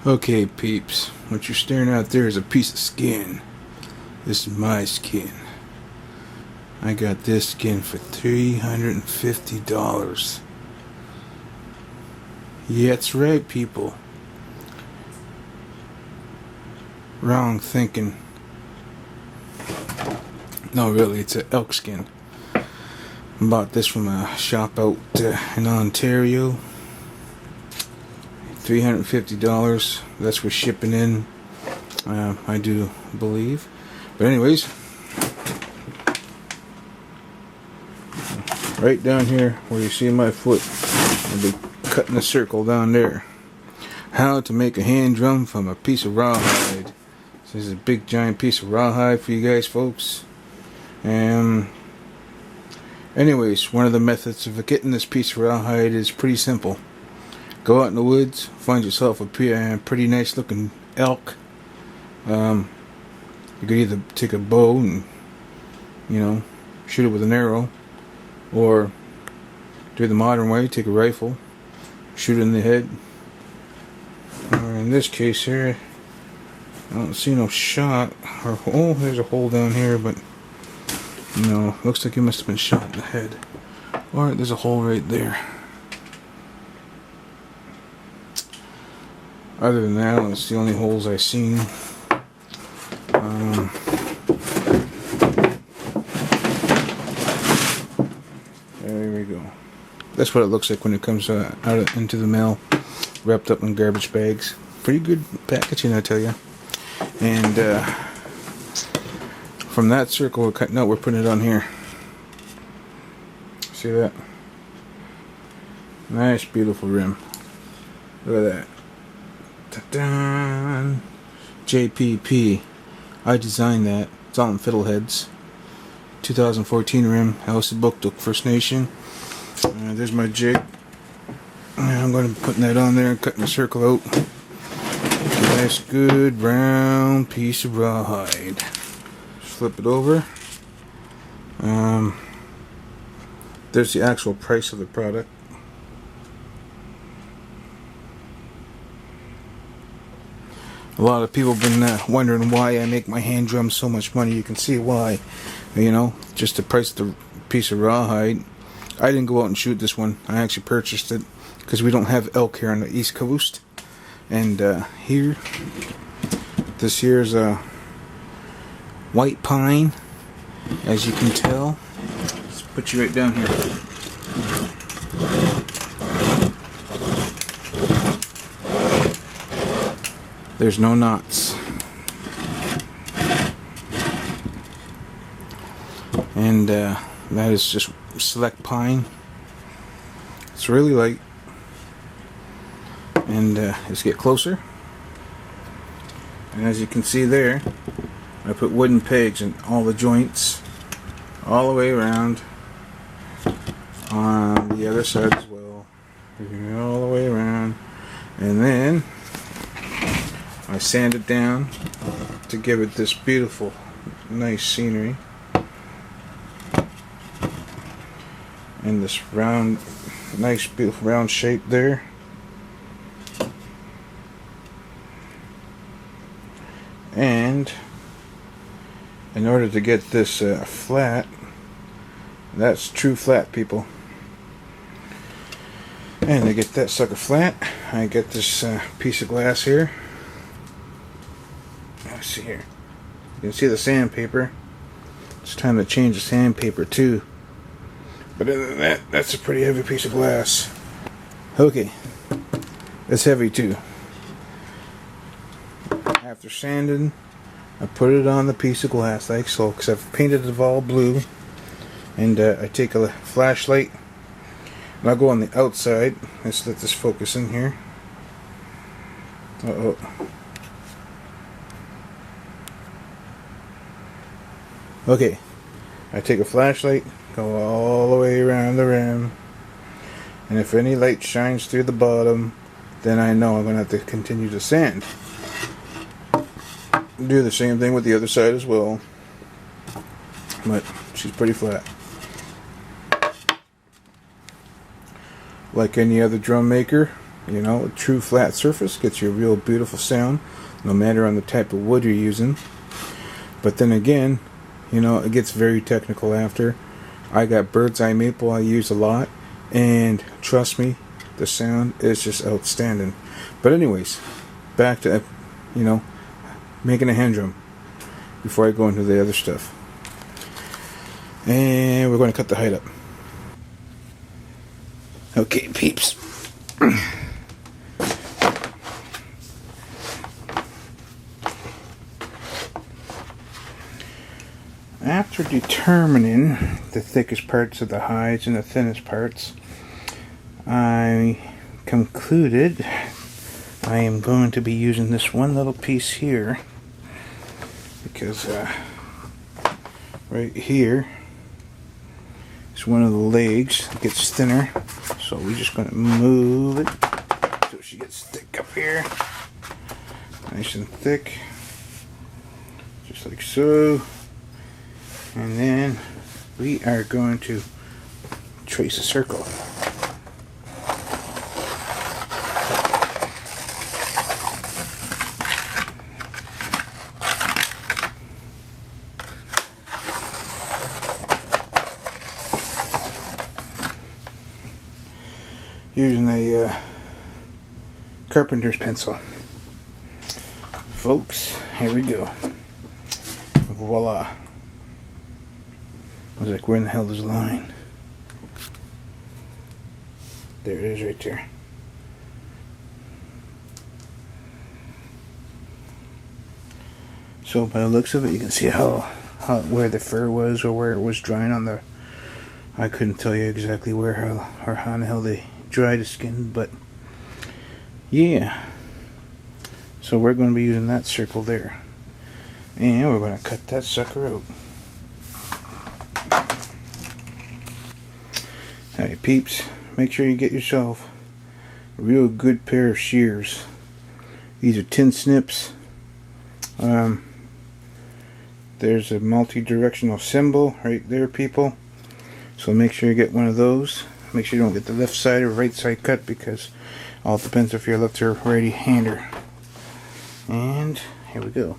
Okay, peeps, what you're staring at there is a piece of skin. This is my skin. I got this skin for $350. Yeah, that's right, people. Wrong thinking. No, really, it's an elk skin. I bought this from a shop out in Ontario. $350. That's for shipping in, I do believe. But anyways, right down here where you see my foot, I'll be cutting a circle down there. How to make a hand drum from a piece of rawhide. So this is a big giant piece of rawhide for you guys folks. And anyways, one of the methods of getting this piece of rawhide is pretty simple. Go out in the woods, find yourself a pretty nice looking elk. You could either take a bow and, shoot it with an arrow, or do the modern way, take a rifle, shoot it in the head. Or in this case here, I don't see no shot. Oh, there's a hole down here, but no, looks like he must have been shot in the head. Or there's a hole right there. Other than that, that's the only holes I've seen. There we go. That's what it looks like when it comes into the mail, wrapped up in garbage bags. Pretty good packaging, I tell you. And from that circle we're cutting out, we're putting it on here. See that? Nice, beautiful rim. Look at that. Ta-da! JPP. I designed that. It's all in fiddleheads. 2014 rim. Elsipogtog First Nation. There's my jig. I'm going to be putting that on there and cutting a circle out. Nice, good round piece of rawhide. Flip it over. There's the actual price of the product. A lot of people have been wondering why I make my hand drums so much money. You can see why. Just the price of the piece of rawhide. I didn't go out and shoot this one. I actually purchased it because we don't have elk here on the East Coast. And this here is a white pine, as you can tell. Let's put you right down here. There's no knots. And that is just select pine. It's really light. And let's get closer. And as you can see there, I put wooden pegs in all the joints, all the way around, on the other side as well, all the way around. And then I sand it down to give it this beautiful, nice scenery. And this round, nice, beautiful round shape there. And in order to get this flat, that's true flat, people. And to get that sucker flat, I get this piece of glass here. Let's see here. You can see the sandpaper. It's time to change the sandpaper too. But other than that, that's a pretty heavy piece of glass. Okay, it's heavy too. After sanding, I put it on the piece of glass like so, because I've painted it all blue. And I take a flashlight and I'll go on the outside. Let's let this focus in here. Uh-oh. Okay, I take a flashlight, go all the way around the rim, and if any light shines through the bottom, then I know I'm going to have to continue to sand. Do the same thing with the other side as well, but she's pretty flat. Like any other drum maker, You know, a true flat surface gets you a real beautiful sound, no matter on the type of wood you're using. But then again, you know, it gets very technical after. I got bird's eye maple I use a lot, and trust me, the sound is just outstanding. But anyways, back to, you know, making a hand drum before I go into the other stuff. And we're going to cut the height up. Okay, peeps. After determining the thickest parts of the hides and the thinnest parts, I concluded I am going to be using this one little piece here, because right here is one of the legs. It gets thinner, so we're just going to move it so she gets thick up here, nice and thick, just like so. And then we are going to trace a circle. Using a carpenter's pencil. Folks, here we go. Voila. I was like, where in the hell is the line? There it is right there. So by the looks of it, you can see how where the fur was, or where it was drying on the... I couldn't tell you exactly where or how in the hell they dry the skin, but yeah. So we're going to be using that circle there, and we're going to cut that sucker out. Alright, peeps, make sure you get yourself a real good pair of shears. These are tin snips. There's a multi-directional symbol right there, people, so make sure you get one of those. Make sure you don't get the left side or right side cut, because all depends if you're left or righty hander. And here we go.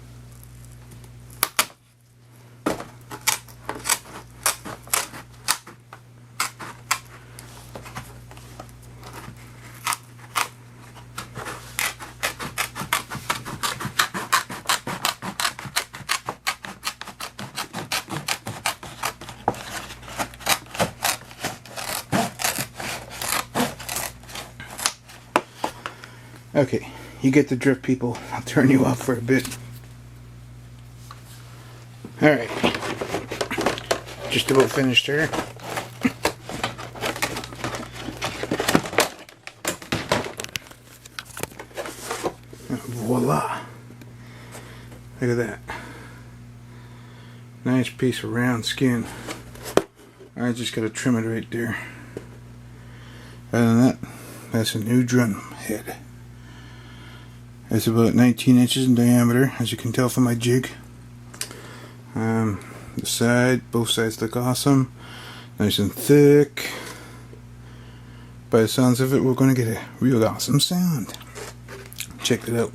Okay, you get the drift, people. I'll turn you off for a bit. Alright. Just about finished here. Voila. Look at that. Nice piece of round skin. I just gotta trim it right there. Other than that, that's a new drum head. It's about 19 inches in diameter, as you can tell from my jig. The side, both sides look awesome, nice and thick. By the sounds of it, we're going to get a real awesome sound. Check it out.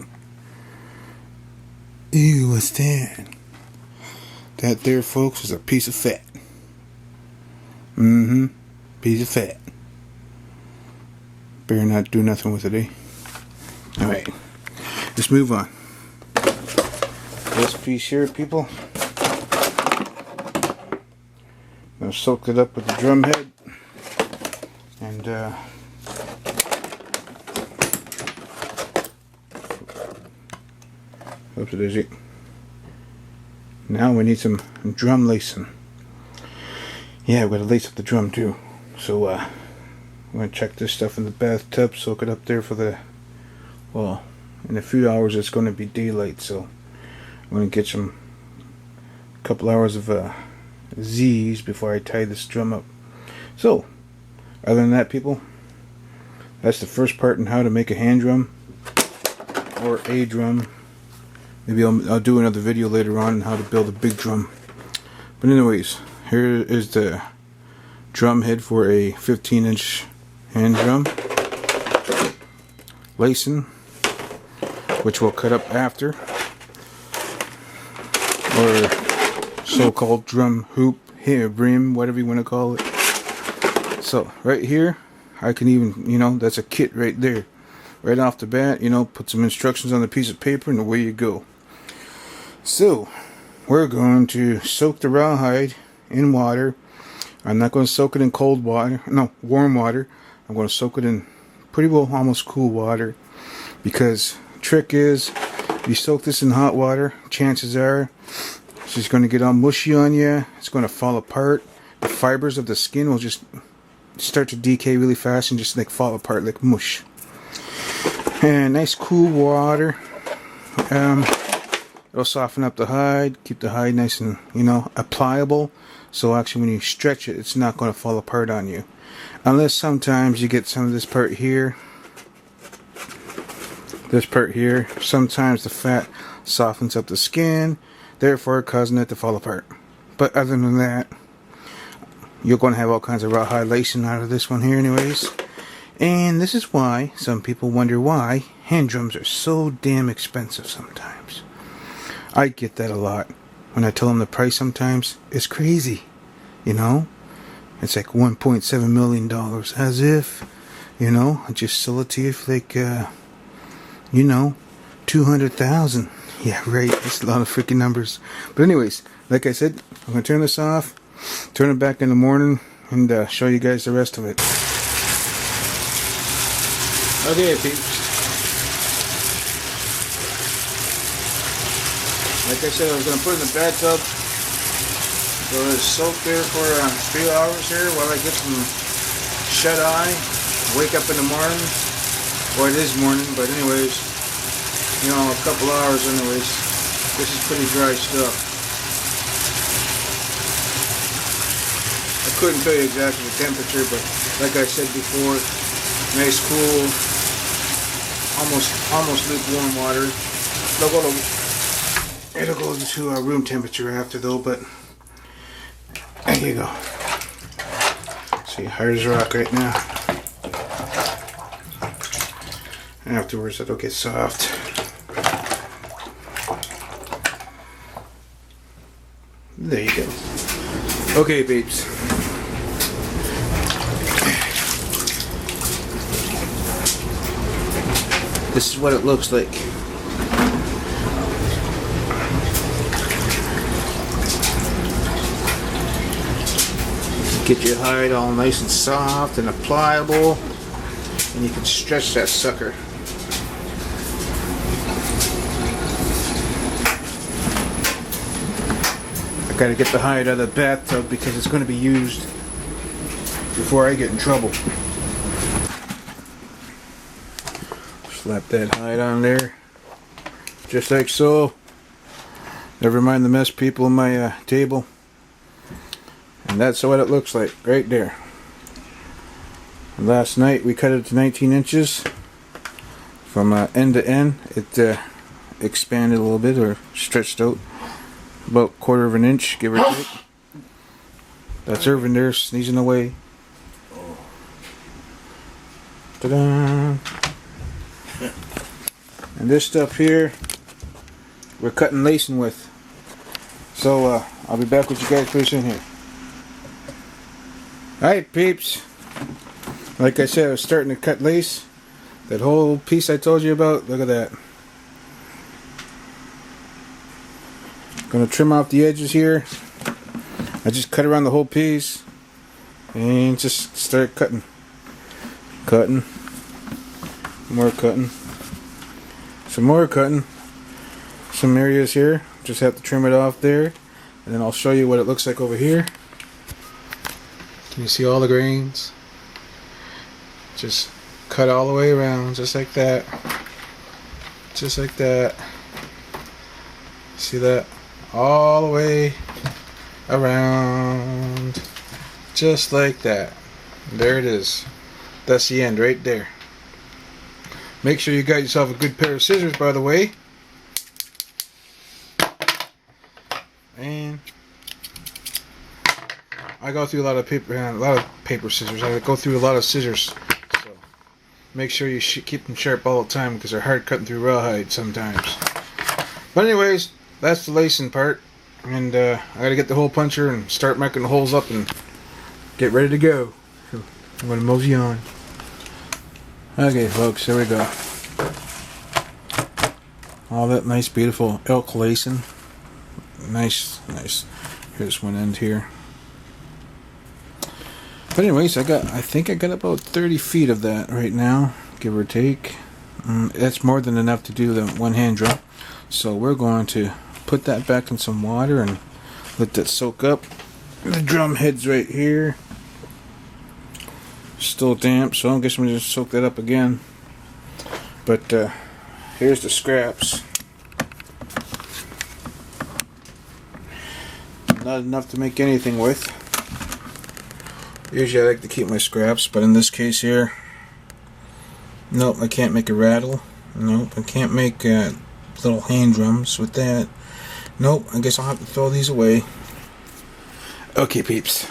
Ew, what's that? That there, folks, is a piece of fat. Piece of fat. Better not do nothing with it, eh? Alright. Let's move on. This piece here, people, I'm going to soak it up with the drum head, and oops, it is it. Now we need some drum lacing. Yeah, we're going to lace up the drum too. So I'm going to check this stuff in the bathtub, soak it up there for the, well, in a few hours it's going to be daylight, so I'm going to get some couple hours of Z's before I tie this drum up. So other than that, people, that's the first part in how to make a hand drum, or a drum. Maybe I'll do another video later on on how to build a big drum. But anyways, here is the drum head for a 15-inch hand drum. lacing, which we'll cut up after, or so-called drum hoop, hair brim, whatever you want to call it. So right here, I can even, you know, that's a kit right there. Right off the bat, you know, put some instructions on the piece of paper and away you go. So, we're going to soak the rawhide in water. I'm not going to soak it in cold water, no, warm water. I'm going to soak it in pretty well almost cool water, because the trick is, if you soak this in hot water, chances are it's just going to get all mushy on you. It's going to fall apart. The fibers of the skin will just start to decay really fast and just like fall apart like mush. And nice cool water, it'll soften up the hide, keep the hide nice and, you know, pliable. So actually when you stretch it, it's not going to fall apart on you. Unless sometimes you get some of this part here. This part here. Sometimes the fat softens up the skin, therefore causing it to fall apart. But other than that, you're going to have all kinds of rawhide lacing out of this one here anyways. And this is why some people wonder why hand drums are so damn expensive sometimes. I get that a lot. When I tell them the price sometimes, it's crazy. You know? It's like $1.7 million. As if, you know, I just sell it to you for like, you know, 200,000. Yeah, right. That's a lot of freaking numbers. But anyways, like I said, I'm going to turn this off, turn it back in the morning, and show you guys the rest of it. Okay, peeps. Like I said, I was going to put it in the bathtub. So it's soak there for 3 hours here while I get some shut-eye. Wake up in the morning. Well, it is morning, but anyways, you know, a couple hours anyways. This is pretty dry stuff. I couldn't tell you exactly the temperature, but like I said before, nice cool, almost lukewarm water. It'll go to room temperature after though, but there you go. See, hard as rock right now. Afterwards it'll get soft. There you go. Okay, peeps. This is what it looks like. Get your hide all nice and soft and pliable, and you can stretch that sucker. I gotta get the hide out of the bathtub because it's going to be used before I get in trouble. Slap that hide on there, just like so. Never mind the mess, people, in my table. And that's what it looks like right there. And last night we cut it to 19 inches from end to end. It expanded a little bit, or stretched out about 1/4 of an inch, give or take. That's Irvin there sneezing away. Ta-da! And this stuff here we're cutting lacing with. So I'll be back with you guys pretty soon here. Alright, peeps. Like I said, I was starting to cut lace. That whole piece I told you about, look at that. Gonna trim off the edges here. I just cut around the whole piece and just start cutting. Cutting. More cutting. Some more cutting. Some areas here. Just have to trim it off there. And then I'll show you what it looks like over here. Can you see all the grains? Just cut all the way around, just like that. Just like that. See that? All the way around. Just like that. There it is. That's the end right there. Make sure you got yourself a good pair of scissors, by the way. And I go through a lot of paper scissors. I go through a lot of scissors. So make sure you keep them sharp all the time because they're hard cutting through rawhide sometimes. But anyways, that's the lacing part, and I gotta get the hole puncher and start marking the holes up and get ready to go. So I'm gonna mosey on. Okay folks, here we go. All that nice beautiful elk lacing. Nice. Here's one end here. But anyways, I think I got about 30 feet of that right now, give or take. That's more than enough to do the one hand drum. So we're going to put that back in some water and let that soak up. The drum head's right here. Still damp, so I guess I'm going to soak that up again. But here's the scraps. Not enough to make anything with. Usually I like to keep my scraps, but in this case here, nope, I can't make a rattle. Nope, I can't make little hand drums with that. Nope, I guess I'll have to throw these away. Okay peeps,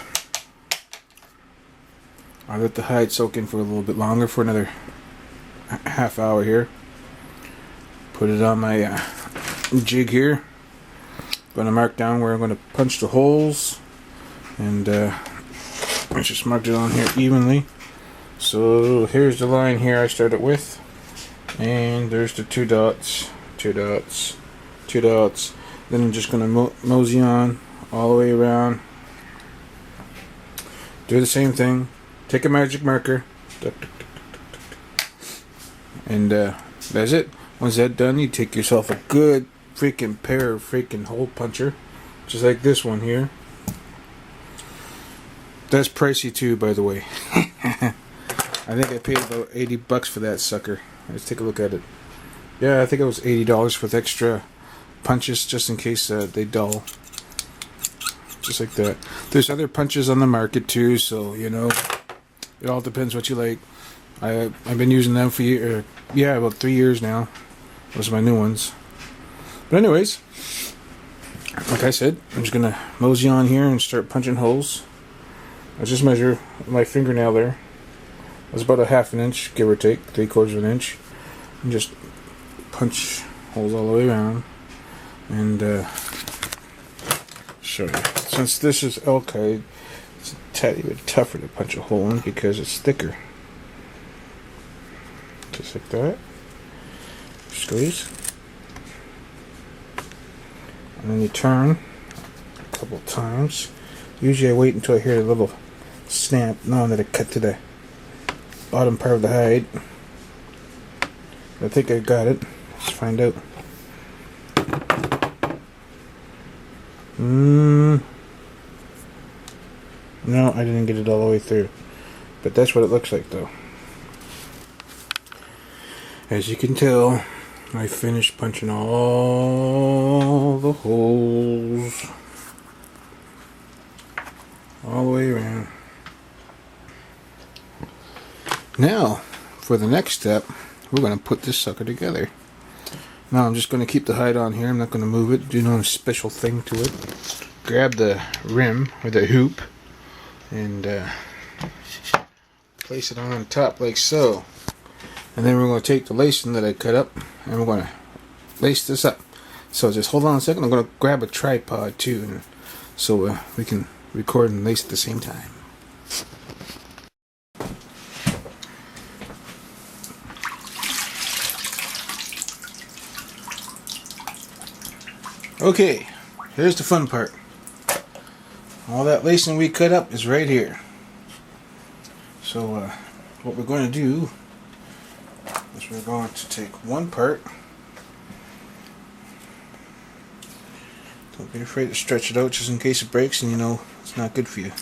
I'll let the hide soak in for a little bit longer, for another half hour here. Put it on my jig here. Going to mark down where I'm going to punch the holes, and I just marked it on here evenly. So here's the line here I started with, and there's the two dots. Then I'm just going to mosey on all the way around. Do the same thing. Take a magic marker, and that's it. Once that's done, you take yourself a good freaking pair of freaking hole puncher, just like this one here. That's pricey too, by the way. I think I paid about 80 bucks for that sucker. Let's take a look at it. Yeah, I think it was $80 with extra punches just in case they dull. Just like that. There's other punches on the market too, so you know, it all depends what you like. I've been using them for about 3 years now. Those are my new ones. But anyways, like I said, I'm just gonna mosey on here and start punching holes. I just measure my fingernail there. It was about a ½ inch, give or take, 3/4 of an inch. And just punch holes all the way around. And show you. Since this is elk hide, it's a tiny bit tougher to punch a hole in because it's thicker. Just like that. Squeeze. And then you turn a couple times. Usually I wait until I hear a little snap, knowing that I cut to the bottom part of the hide. I think I got it. Let's find out. No, I didn't get it all the way through. But that's what it looks like though. As you can tell, I finished punching all the holes all the way around. Now, for the next step, we're going to put this sucker together. Now I'm just going to keep the hide on here. I'm not going to move it, do no special thing to it. Grab the rim or the hoop and place it on top like so. And then we're going to take the lacing that I cut up and we're going to lace this up. So just hold on a second. I'm going to grab a tripod too, and so we can record and lace at the same time. Okay, here's the fun part. All that lacing we cut up is right here. So what we're going to do is we're going to take one part. Don't be afraid to stretch it out just in case it breaks and you know it's not good for you.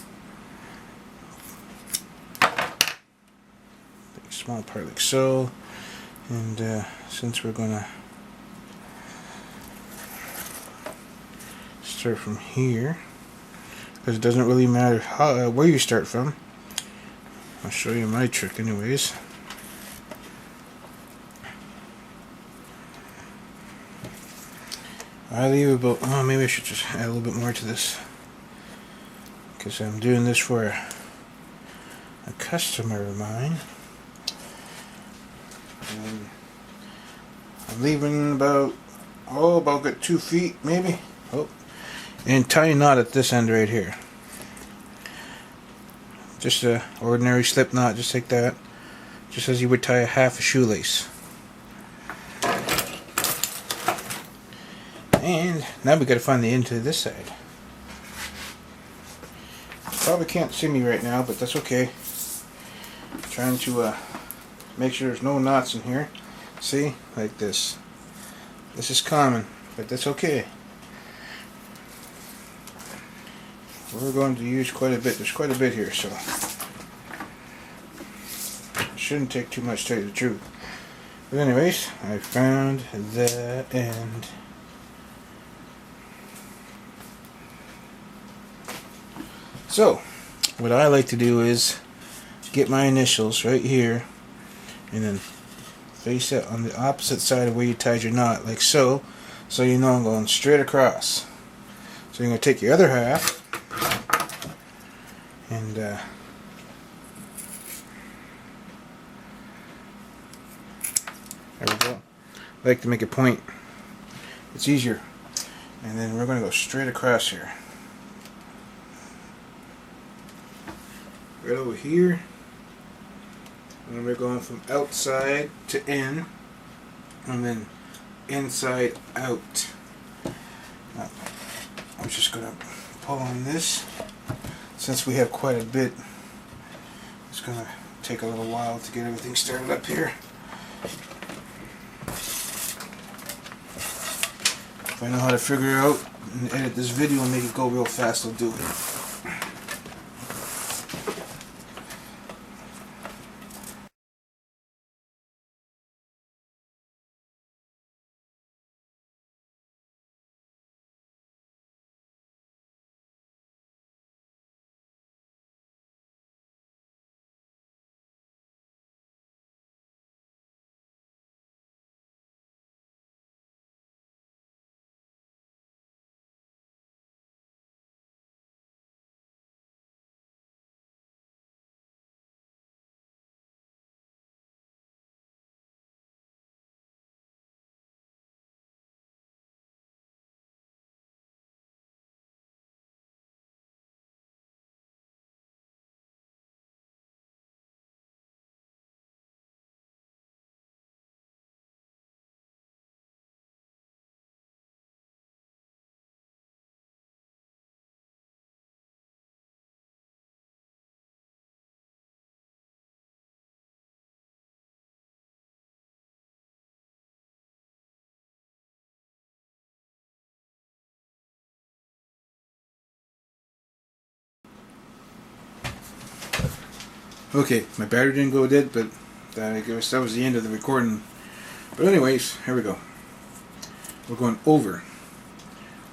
Take a small part like so, and since we're going to start from here, because it doesn't really matter how where you start from. I'll show you my trick anyways. I leave about, oh, maybe I should just add a little bit more to this, because I'm doing this for a customer of mine. And I'm leaving about good 2 feet maybe. Oh, and tie a knot at this end right here. Just a ordinary slip knot, just like that. Just as you would tie a half a shoelace. And now we gotta find the end to this side. Probably can't see me right now, but that's okay. Trying to make sure there's no knots in here. See? Like this. This is common, but that's okay. We're going to use quite a bit. There's quite a bit here, so it shouldn't take too much to tell you the truth. But anyways, I found the end. So, what I like to do is get my initials right here and then face it on the opposite side of where you tied your knot, like so. So you know I'm going straight across. So you're going to take your other half and there we go. I like to make a point. It's easier. And then we're going to go straight across here. Right over here. And we're going from outside to in. And then inside out. Now, I'm just going to pull on this. Since we have quite a bit, it's going to take a little while to get everything started up here. If I know how to figure out and edit this video and make it go real fast, I'll do it. Okay, my battery didn't go dead, but I guess that was the end of the recording. But anyways, here we go. We're going over.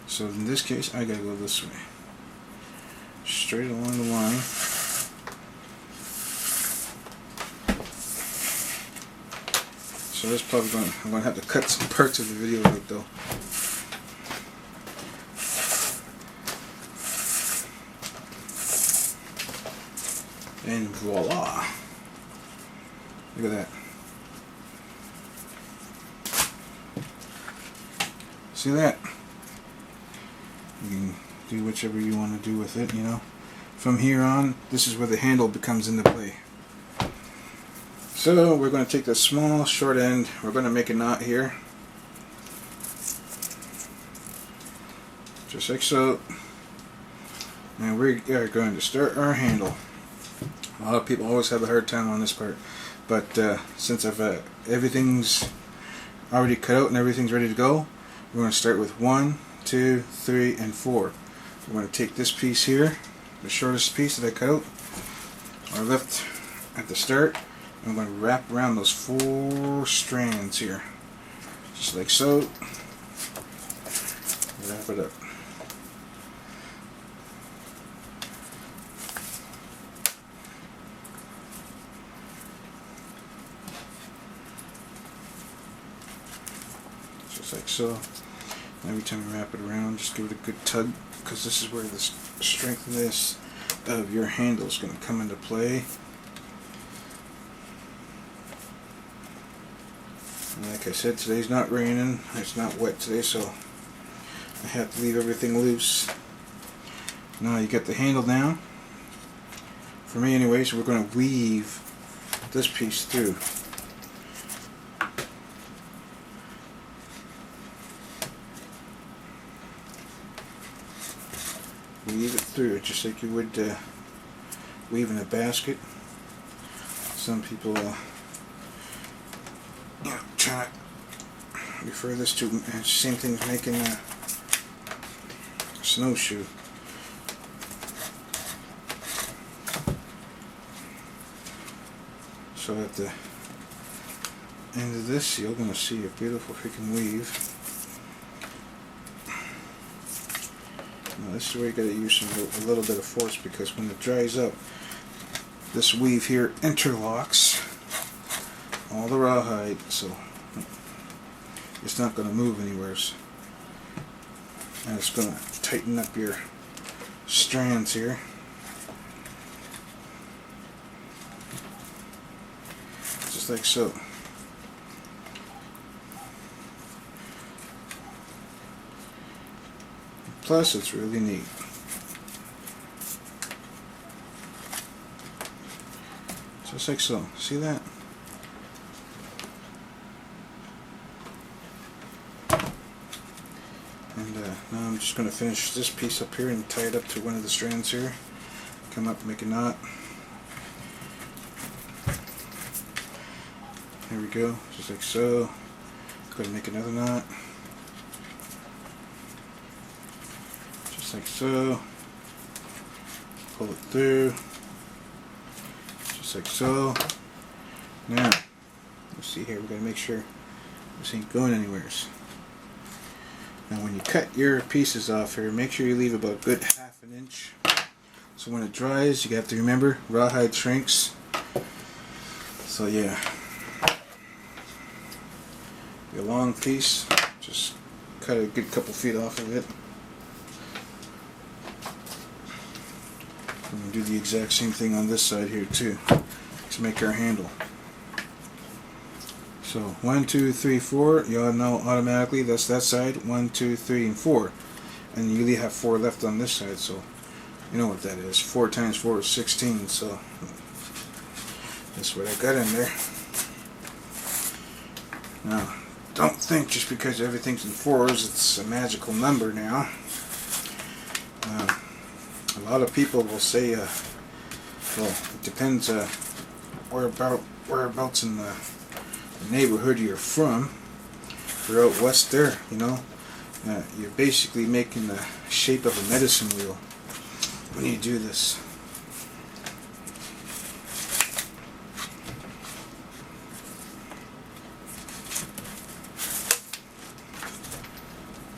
So in this case, I gotta go this way. Straight along the line. So that's probably going. I'm going to have to cut some parts of the video out though. And voila! Look at that. See that? You can do whichever you want to do with it, you know. From here on, this is where the handle comes into play. So we're going to take the small short end. We're going to make a knot here. Just like so. And we are going to start our handle. A lot of people always have a hard time on this part, but since everything's already cut out and everything's ready to go, we're going to start with 1, 2, 3, and 4. We're going to take this piece here, the shortest piece that I cut out, or left at the start, and we're going to wrap around those 4 strands here, just like so. Wrap it up. Just like so. Every time you wrap it around, just give it a good tug, because this is where the strength of your handle is going to come into play. And like I said, today's not raining, it's not wet today, so I have to leave everything loose. Now you got the handle down. For me anyway, so we're going to weave this piece through. Weave it through just like you would weave in a basket. Some people try to refer this to same thing as making a snowshoe. So at the end of this, you're going to see a beautiful freaking weave. Now this is where you got to use a little bit of force, because when it dries up, this weave here interlocks all the rawhide, so it's not going to move anywhere, and it's going to tighten up your strands here. Just like so. Plus, it's really neat. Just like so. See that? And now I'm just going to finish this piece up here and tie it up to one of the strands here. Come up, make a knot. There we go, just like so. Go to make another knot. Just like so. Pull it through. Just like so. Now, let's see here, we're going to make sure this ain't going anywhere. Now when you cut your pieces off here, make sure you leave about a good ½ an inch. So when it dries, you have to remember, rawhide shrinks. So yeah. A long piece, just cut a good couple feet off of it. And we'll do the exact same thing on this side here too, to make our handle. So 1, 2, 3, 4. You all know automatically that's that side. 1, 2, 3, and 4. And you only have 4 left on this side, so you know what that is. 4 times 4 is 16. So that's what I got in there. Now, don't think just because everything's in 4s it's a magical number now. A lot of people will say, well, it depends whereabouts in the neighborhood you're from. If you're out west there, you know, you're basically making the shape of a medicine wheel when you do this.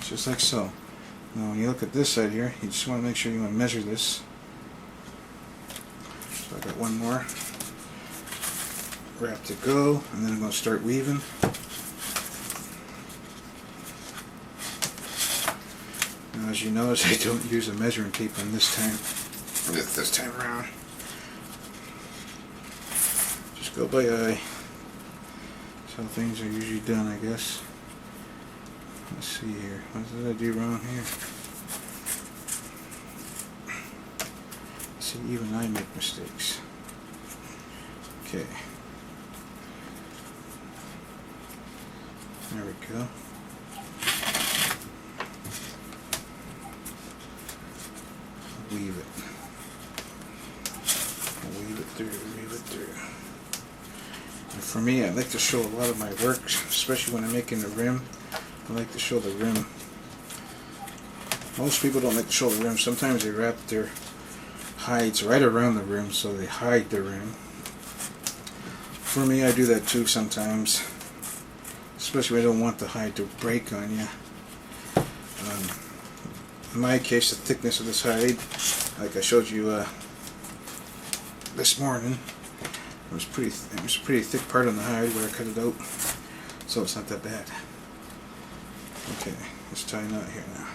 Just like so. Now when you look at this side here, you just want to make sure you want to measure this. So I got one more wrap to go, and then I'm going to start weaving. Now as you notice, I don't use a measuring tape on this time around. Just go by eye. That's how things are usually done, I guess. Let's see here. What did I do wrong here? See, even I make mistakes. Okay. There we go. Weave it. Weave it through, weave it through. And for me, I like to show a lot of my work, especially when I'm making the rim. I like to show the rim. Most people don't like to show the rim. Sometimes they wrap their hides right around the rim so they hide the rim. For me, I do that too sometimes. Especially when I don't want the hide to break on you. In my case, the thickness of this hide, like I showed you this morning, it was a pretty thick part on the hide where I cut it out. So it's not that bad. Okay, let's tie a knot here now.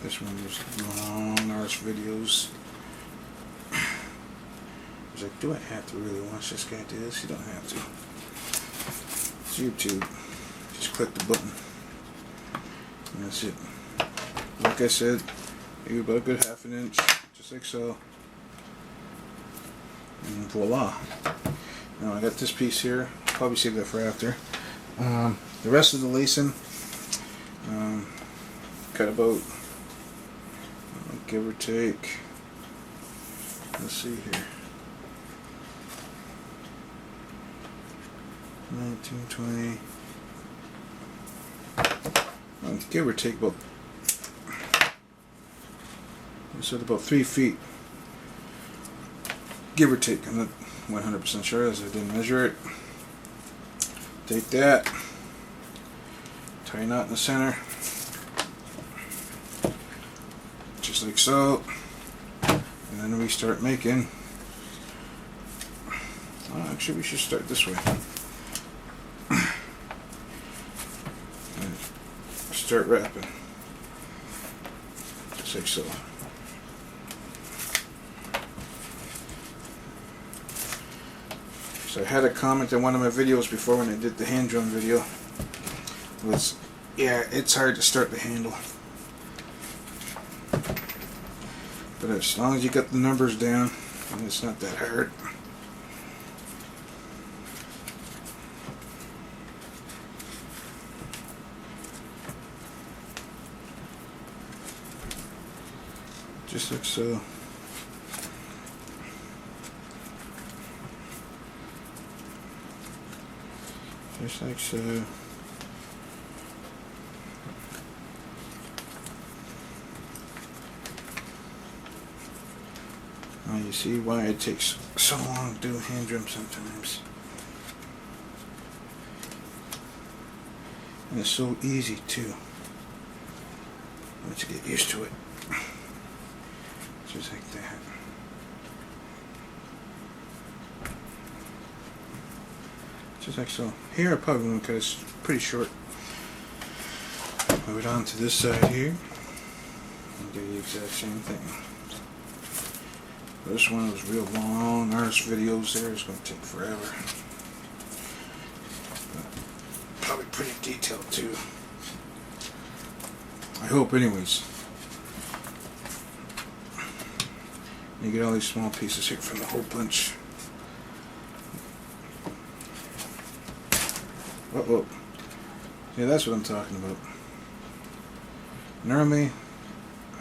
This one is long arse videos. He's like, do I have to really watch this guy do this? You don't have to. It's YouTube. Just click the button. And that's it. Like I said, maybe about a good ½ an inch, just like so. And voila. Now I got this piece here. Probably save that for after. The rest of the lacing, got about, give or take, let's see here, 19, 20, give or take about, I said about 3 feet, give or take. I'm not 100% sure as I didn't measure it. Take that, tie a knot in the center, just like so, and then we start making, actually we should start this way, and start wrapping, just like so. So I had a comment in one of my videos before when I did the hand drum video, was, yeah, it's hard to start the handle. But as long as you got the numbers down, and it's not that hard. Just like so. Just like so. Now you see why it takes so long to do a hand drum sometimes. And it's so easy too, once you get used to it. Just like that. Just like so. Here I probably won't because it's pretty short. Move it on to this side here and do the exact same thing. This one was real long. There's videos there. It's going to take forever. But probably pretty detailed too. I hope, anyways. You get all these small pieces here from the hole punch. Uh-oh. Yeah, that's what I'm talking about. Normally,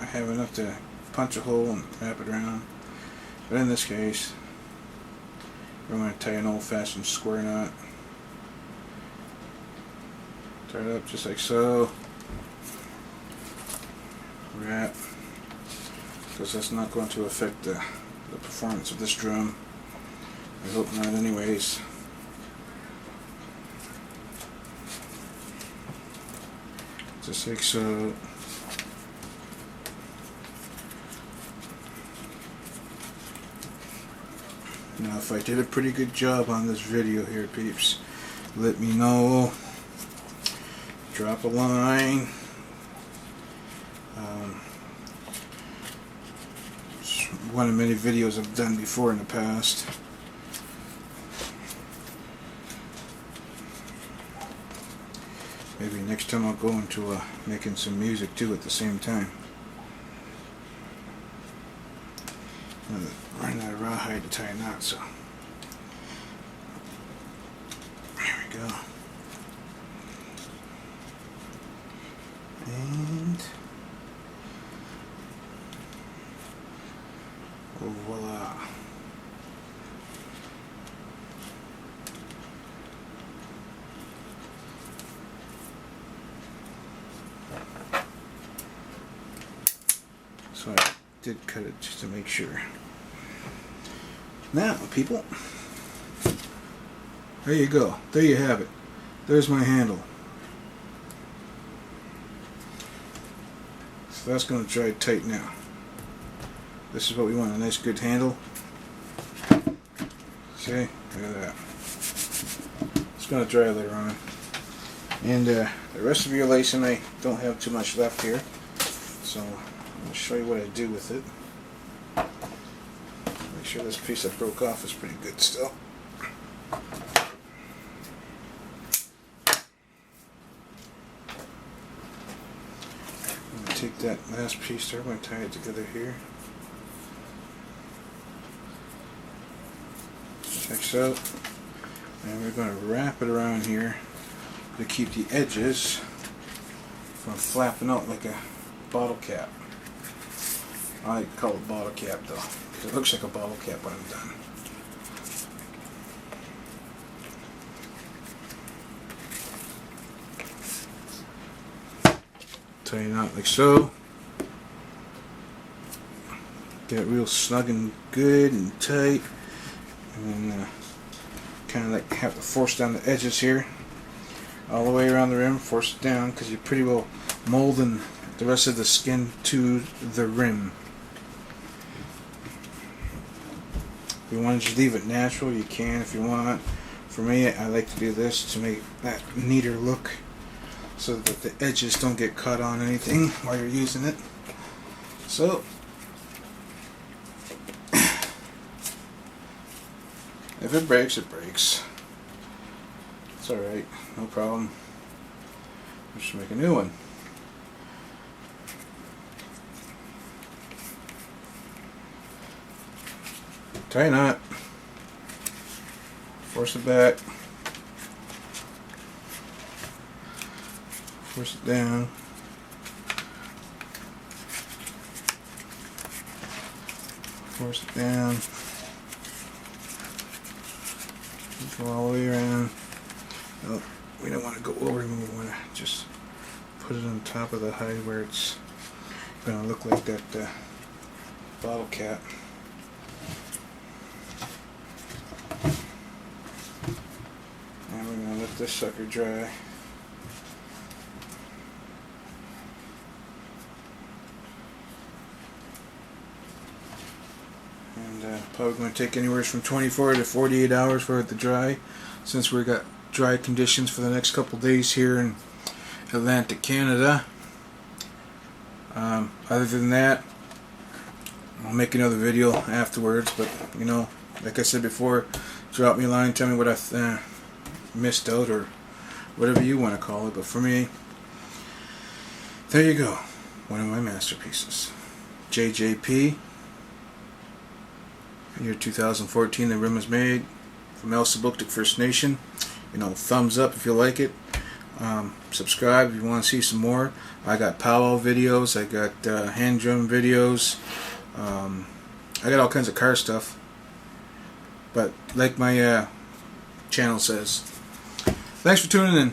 I have enough to punch a hole and wrap it around. But in this case, we're going to tie an old-fashioned square knot. Tie it up just like so. Wrap. Because that's not going to affect the performance of this drum. I hope not anyways. Just like so. Now if I did a pretty good job on this video here, peeps, let me know. Drop a line. It's one of many videos I've done before in the past. Maybe next time I'll go into making some music too at the same time. Running out of rawhide to tie a knot, so there we go. And voila. So I did cut it just to make sure. Now, people, there you go. There you have it. There's my handle. So that's going to dry tight now. This is what we want, a nice good handle. See? Look at that. It's going to dry later on. And the rest of your lacing, I don't have too much left here. So I'll show you what I do with it. sure this piece that broke off is pretty good still. I'm going to take that last piece there, I'm going to tie it together here. Check this out. And we're going to wrap it around here to keep the edges from flapping out like a bottle cap. I like to call it bottle cap though, because it looks like a bottle cap when I'm done. Tie it out like so. Get it real snug and good and tight. And then kind of like have to force down the edges here. All the way around the rim, force it down, because you're pretty well molding the rest of the skin to the rim. If you want to just leave it natural, you can if you want. For me, I like to do this to make that neater look, so that the edges don't get cut on anything while you're using it. So, if it breaks, it breaks. It's alright, no problem. Just make a new one. Tie a knot. Force it back. Force it down. Force it down. Go all the way around. Oh, we don't want to go over them. We want to just put it on top of the hide where it's going to look like that bottle cap. And we're going to let this sucker dry. And probably going to take anywhere from 24 to 48 hours for it to dry, since we got dry conditions for the next couple days here in Atlantic, Canada. Other than that, I'll make another video afterwards, but you know, like I said before, drop me a line, tell me what I missed out, or whatever you want to call it. But for me, there you go, one of my masterpieces. JJP, year 2014, the rim was made from Elsipogtog First Nation. You know, thumbs up if you like it. Subscribe if you want to see some more. I got powwow videos, I got hand drum videos, I got all kinds of car stuff. But like my channel says, thanks for tuning in.